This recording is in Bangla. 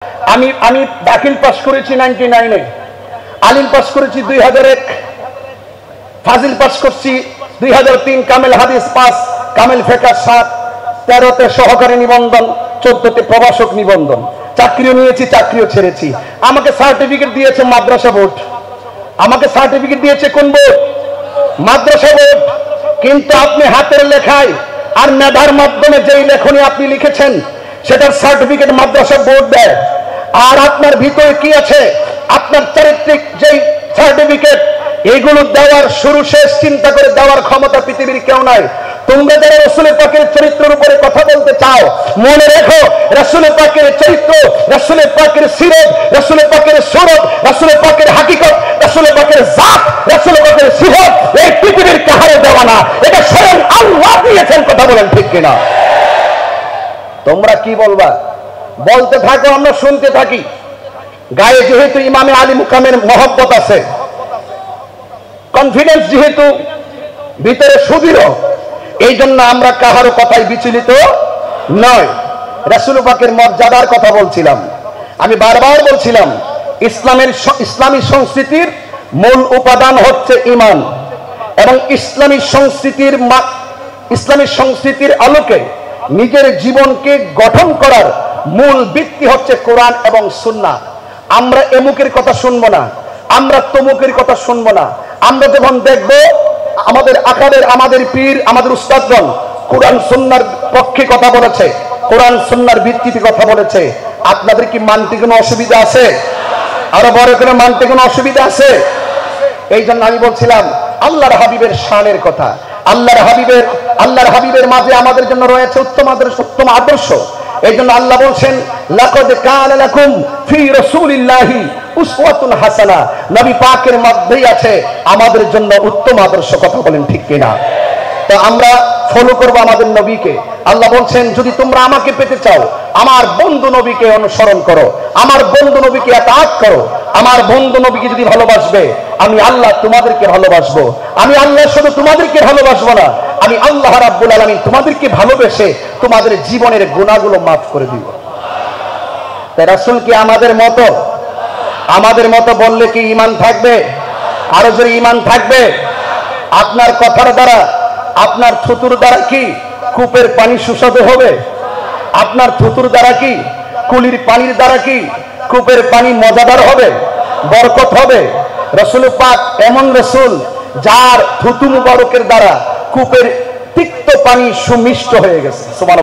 আমি আমি দাখিল পাস করেছি 99-এ, আলিম পাস করেছি 2001, ফাজিল পাস করছি 2003, কামেল হাদিস পাস, কামেল ফেকার 7, 13তে সহকারী নিবন্ধন, 14তে প্রভাষক নিবন্ধন। চাকরিও নিয়েছি, চাকরিও ছেড়েছি। আমাকে সার্টিফিকেট দিয়েছে মাদ্রাসা বোর্ড। আমাকে সার্টিফিকেট দিয়েছে কোন বোর্ড? মাদ্রাসা বোর্ড। কিন্তু আপনি হাতের লেখায় আর মেধার মাধ্যমে যেই লেখনী আপনি লিখেছেন সেটার সার্টিফিকেট মাদ্রাসা বোর্ড দেয়। আর আপনার ভিতরে কি আছে, আপনার চারিত্রিক যেই সার্টিফিকেট, এগুলো দেওয়ার শুরু শেষ চিন্তা করে দেওয়ার ক্ষমতা পৃথিবীর কেউ নাই। তোমরা যারা রাসূলের পাকের চরিত্রের উপরে কথা বলতে চাও, মনে রেখো রাসূলের পাকের চরিত্র, রাসূলের পাকের সিরত, রাসূলের পাকের সুরত, রাসূলের পাকের হাকিকত, রাসূলের পাকের জাত, রাসূলের পাকের সিফত এই পৃথিবীর কাহারে দেওয়া না, এটা স্বয়ং আল্লাহ দিয়েছেন। কথা বলেন ঠিক কিনা? তোমরা কি বলবা? বলতে থাকো, আমরা শুনতে থাকি। গায়ে যেহেতু ইমামে আলী মুকামের মহব্বত আছে, কনফিডেন্স যেহেতু ভিতরে সুদৃঢ়, এই জন্য আমরা কাহারও কথায় বিচলিত নয়। রাসূল পাকের মর্যাদার কথা বলছিলাম। আমি বারবার বলছিলাম ইসলামী সংস্কৃতির মূল উপাদান হচ্ছে ঈমান, এবং ইসলামী সংস্কৃতির আলোকে নিজের জীবনকে গঠন করার মূল ভিত্তি হচ্ছে কোরআন এবং সুন্নাহ। আমরা এমুকের কথা শুনবো না, আমরা তমুকের কথা শুনবো না। আমরা যখন দেখবো আমাদের আকাবের, আমাদের পীর, আমাদের উস্তাদগণ কোরআন সুন্নাহর পক্ষে কথা বলেছে, কোরআন সুন্নাহর ভিত্তিতে কথা বলেছে, আপনাদের কি মানতে কোনো অসুবিধা আছে? আরো বড় করে মানতে কোনো অসুবিধা আছে? এই জন্য আমি বলছিলাম আল্লাহর হাবিবের শানের কথা। আল্লাহর হাবিবের মাঝে আমাদের জন্য রয়েছে উত্তম আদর্শ। এই জন্য আল্লাহ বলছেন লাকাদ কানা লাকুম ফি রাসূলিল্লাহি উসওয়াতুন হাসানাহ, নবী পাকের মধ্যেই আছে আমাদের জন্য উত্তম আদর্শ। কথা বলেন ঠিক কিনা? তো আমরা ফলো করব আমাদের নবীকে। আল্লাহ বলছেন যদি তোমরা আমাকে পেতে চাও আমার বন্ধু নবীকে অনুসরণ করো, আমার বন্ধু নবীকে আতাত করো। আমার বন্ধু নবীকে যদি ভালোবাসবে আমি আল্লাহ তোমাদেরকে ভালোবাসবো। আমি আল্লাহ শুধু তোমাদেরকে ভালোবাসবো না, আমি আল্লাহ রাব্বুল আলামিন তোমাদেরকে ভালোবেসে তোমাদের জীবনের গুনাহগুলো মাফ করে দিব। তাই রাসূল কি আমাদের মতো বললে কি ঈমান থাকবে? আরো জোরে ঈমান থাকবে? আপনার কথার দ্বারা, আপনার থুতুর দ্বারা কি কূপের পানি সুস্বাদু হবে? আপনার থুতুর দ্বারা কি, কুলির পানির দ্বারা কি কূপের পানি মজাদার হবে, বরকত হবে? রাসূল পাক এমন রাসূল যার থুতু মুবারকের দ্বারা কূপের তিক্ত পানি সুমিষ্ট হয়ে গেছে। সুবহানাল্লাহ।